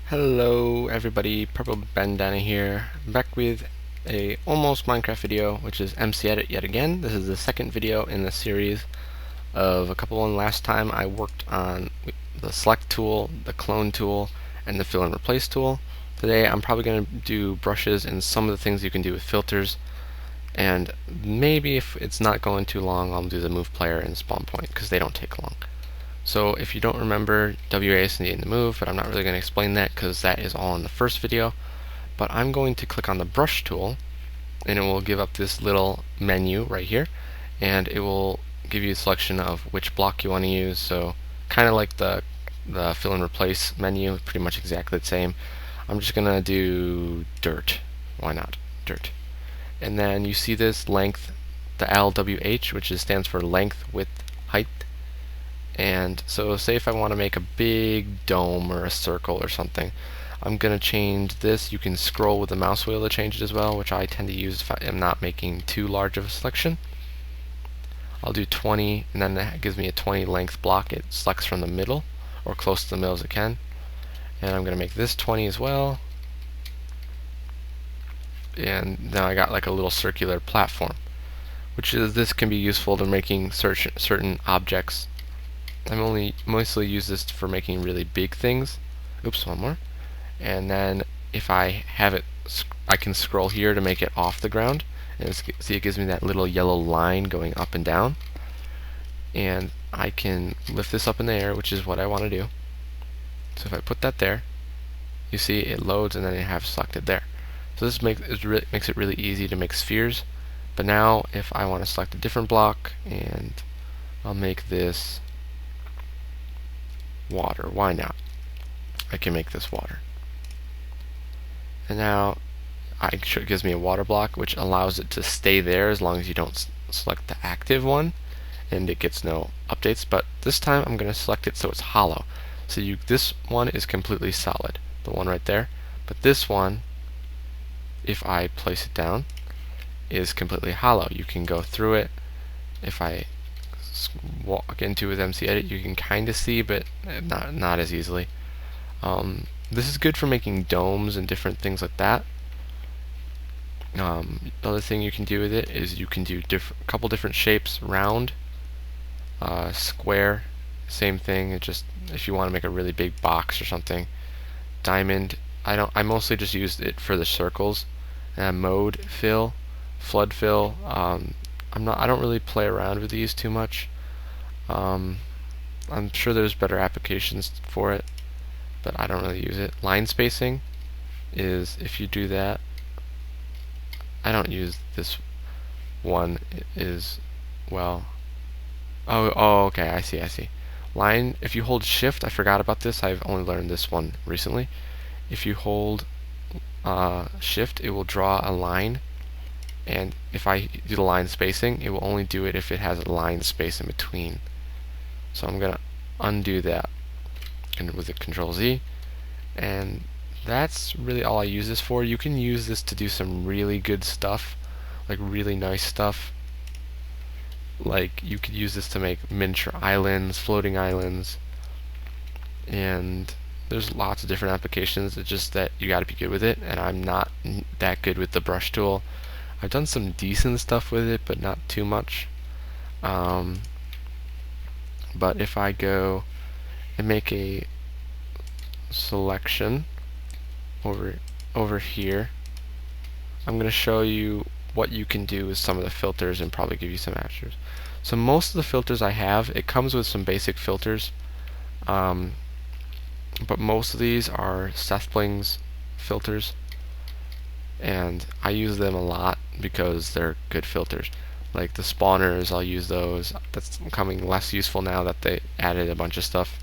Hello everybody, Purple Bandanna here, back with a almost Minecraft video, which is MC Edit yet again. This is the second video in the series of a couple one. Last time I worked on the select tool, the clone tool, and the fill and replace tool. Today I'm probably going to do brushes and some of the things you can do with filters, and maybe if it's not going too long I'll do the move player and spawn point because they don't take long. So if you don't remember, WASD and the move, but I'm not really going to explain that because that is all in the first video. But I'm going to click on the brush tool, and it will give up this little menu right here, and it will give you a selection of which block you want to use. So kind of like the fill and replace menu, pretty much exactly the same. I'm just going to do dirt. Why not? Dirt. And then you see this length, the LWH, which stands for length, width, height. And so say if I want to make a big dome or a circle or something, I'm going to change this. You can scroll with the mouse wheel to change it as well, which I tend to use if I am not making too large of a selection. I'll do 20, and then that gives me a 20 length block. It selects from the middle, or close to the middle as it can. And I'm going to make this 20 as well. And now I got like a little circular platform, this can be useful to making certain objects. I mostly use this for making really big things. Oops, one more. And then if I have it, I can scroll here to make it off the ground. And see, it gives me that little yellow line going up and down. And I can lift this up in the air, which is what I want to do. So if I put that there, you see it loads and then I have selected there. So this makes it really easy to make spheres. But now if I want to select a different block, and I'll make this water. Why not? I can make this water. And now it gives me a water block, which allows it to stay there as long as you don't select the active one, and it gets no updates. But this time I'm going to select it so it's hollow. So this one is completely solid, the one right there. But this one, if I place it down, is completely hollow. You can go through it. If I walk into with MC Edit, you can kind of see, but not as easily. This is good for making domes and different things like that. The other thing you can do with it is you can do a couple different shapes: round, square, same thing. It just, if you want to make a really big box or something. Diamond. I mostly just used it for the circles. Mode fill, flood fill. I don't really play around with these too much. I'm sure there's better applications for it, but I don't really use it. Line spacing is, if you do that, I don't use this one, well, oh okay, I see. Line, if you hold shift, I forgot about this, I've only learned this one recently. If you hold shift, it will draw a line. And if I do the line spacing, it will only do it if it has a line space in between. So I'm going to undo that, and with the Control Z. And that's really all I use this for. You can use this to do some really good stuff, like really nice stuff. Like you could use this to make miniature islands, floating islands, and there's lots of different applications. It's just that you got to be good with it, and I'm not that good with the brush tool. I've done some decent stuff with it, but not too much. But if I go and make a selection over here, I'm going to show you what you can do with some of the filters and probably give you some answers. So most of the filters I have, it comes with some basic filters, but most of these are SethBlings filters, and I use them a lot because they're good filters. Like the spawners, I'll use those. That's becoming less useful now that they added a bunch of stuff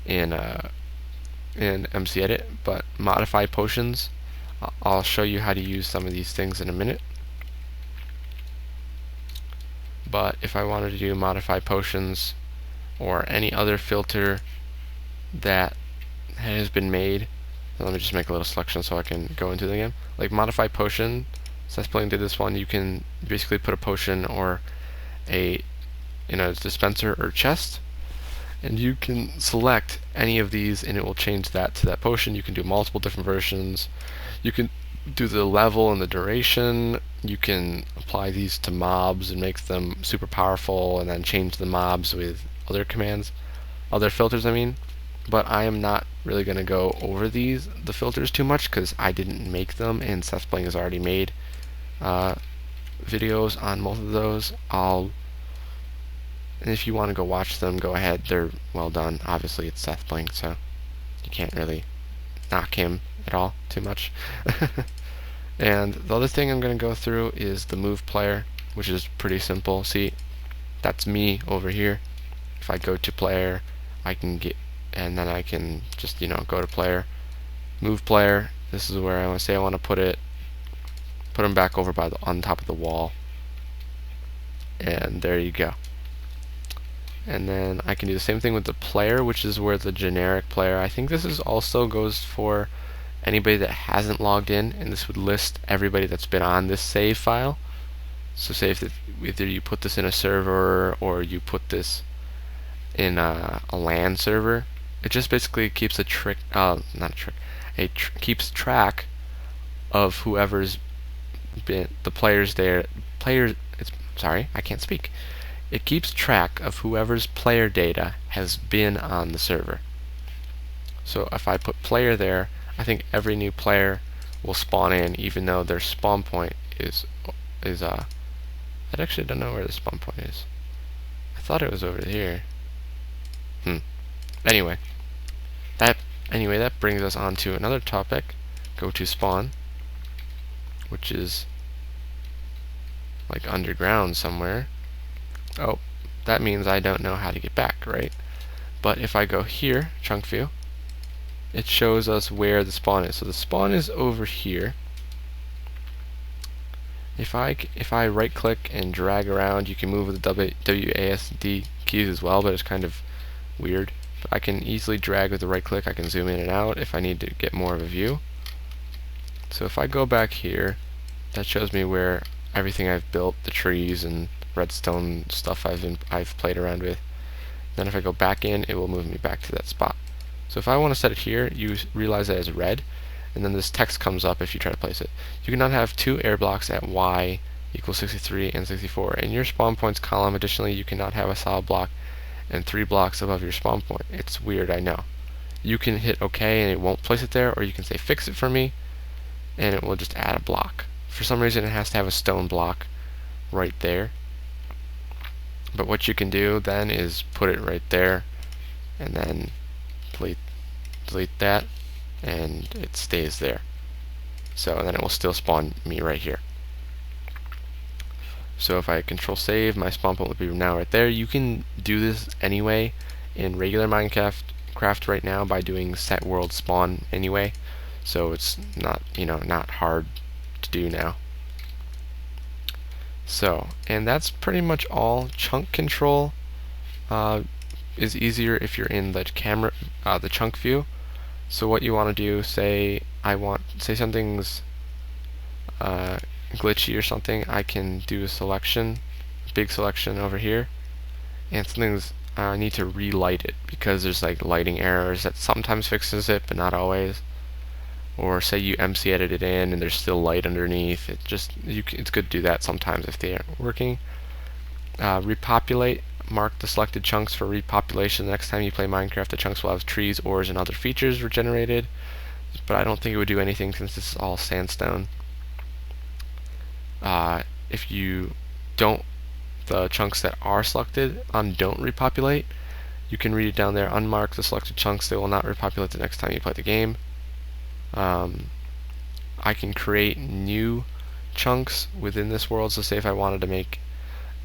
in MC Edit. But modify potions, I'll show you how to use some of these things in a minute. But if I wanted to do modify potions or any other filter that has been made, let me just make a little selection so I can go into the game. Like modify potion, SethBlings did this one. You can basically put a potion or in a dispenser or chest, and you can select any of these and it will change that to that potion. You can do multiple different versions. You can do the level and the duration. You can apply these to mobs and make them super powerful, and then change the mobs with other commands, other filters I mean. But I am not really going to go over the filters too much, because I didn't make them, and SethBlings has already made videos on most of those. And if you want to go watch them, go ahead. They're well done. Obviously, it's SethBlings, so you can't really knock him at all too much. And the other thing I'm going to go through is the move player, which is pretty simple. See, that's me over here. If I go to player, I can get, and then I can just, go to player, move player. This is where I want to say I want to put him back over on top of the wall. And there you go. And then I can do the same thing with the player, which is where the generic player, I think this is also goes for anybody that hasn't logged in, and this would list everybody that's been on this save file. So say if either you put this in a server or you put this in a LAN server, it just basically keeps keeps track of whoever's been the players there. Sorry, I can't speak. It keeps track of whoever's player data has been on the server. So if I put player there, I think every new player will spawn in, even though their spawn point is I actually don't know where the spawn point is. I thought it was over here. Anyway, that brings us on to another topic. Go to spawn, which is like underground somewhere. Oh, that means I don't know how to get back, right? But if I go here, chunk view, it shows us where the spawn is. So the spawn is over here. If I right click and drag around, you can move with the WASD keys as well, but it's kind of weird. But I can easily drag with the right click. I can zoom in and out if I need to get more of a view. So if I go back here, that shows me where everything I've built, the trees and redstone stuff I've played around with. Then if I go back in, it will move me back to that spot. So if I want to set it here, you realize that it's red, and then this text comes up if you try to place it. You cannot have 2 air blocks at Y equals 63 and 64. In your spawn points column, additionally, you cannot have a solid block and 3 blocks above your spawn point. It's weird, I know. You can hit OK and it won't place it there, or you can say fix it for me, and it will just add a block. For some reason, it has to have a stone block right there. But what you can do then is put it right there, and then delete that, and it stays there. So then it will still spawn me right here. So if I control save, my spawn point will be now right there. You can do this anyway in regular Minecraft right now by doing set world spawn anyway. So it's not not hard to do now. So, and that's pretty much all. Chunk control is easier if you're in the camera, the chunk view. So what you want to do, say something's glitchy or something, I can do a selection, big selection over here, and something's I need to relight it because there's like lighting errors that sometimes fixes it, but not always. Or say you MC edit it in and there's still light underneath. It's good to do that sometimes if they aren't working. Repopulate. Mark the selected chunks for repopulation. The next time you play Minecraft, the chunks will have trees, ores, and other features regenerated. But I don't think it would do anything since this is all sandstone. If you don't, the chunks that are selected on don't repopulate, you can read it down there. Unmark the selected chunks. They will not repopulate the next time you play the game. I can create new chunks within this world. So say if I wanted to make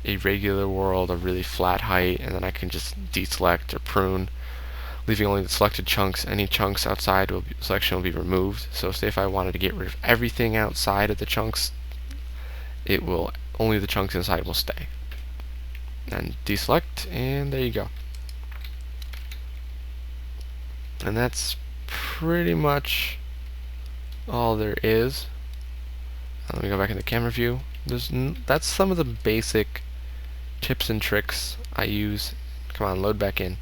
a regular world of really flat height, and then I can just deselect or prune, leaving only the selected chunks. Any chunks outside selection will be removed. So say if I wanted to get rid of everything outside of the chunks, only the chunks inside will stay. And deselect, and there you go. And that's pretty much all there is. Let me go back in the camera view. That's some of the basic tips and tricks I use. Come on, load back in.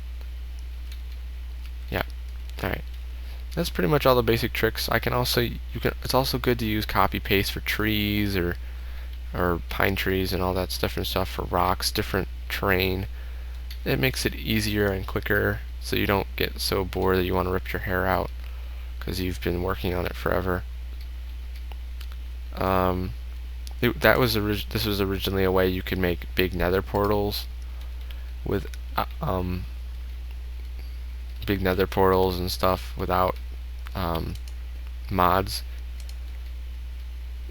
Yeah. All right. That's pretty much all the basic tricks. It's also good to use copy paste for trees or pine trees and all that different stuff for rocks, different terrain. It makes it easier and quicker so you don't get so bored that you want to rip your hair out because you've been working on it forever. Um, this was originally a way you could make big nether portals with uh, um, big nether portals and stuff without um, mods.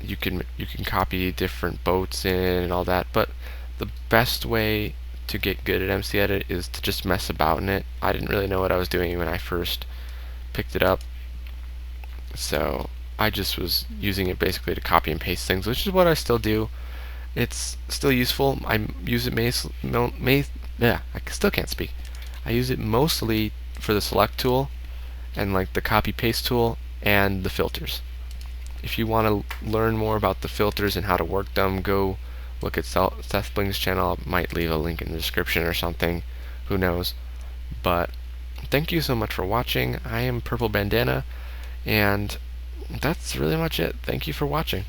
You can copy different boats in and all that, but the best way to get good at MC Edit is to just mess about in it. I didn't really know what I was doing when I first picked it up, so I just was using it basically to copy and paste things, which is what I still do. It's still useful. I use it I still can't speak. I use it mostly for the select tool and like the copy paste tool and the filters. If you want to learn more about the filters and how to work them, go look at SethBlings channel. I might leave a link in the description or something. Who knows? But thank you so much for watching. I am Purple Bandana, and that's really much it. Thank you for watching.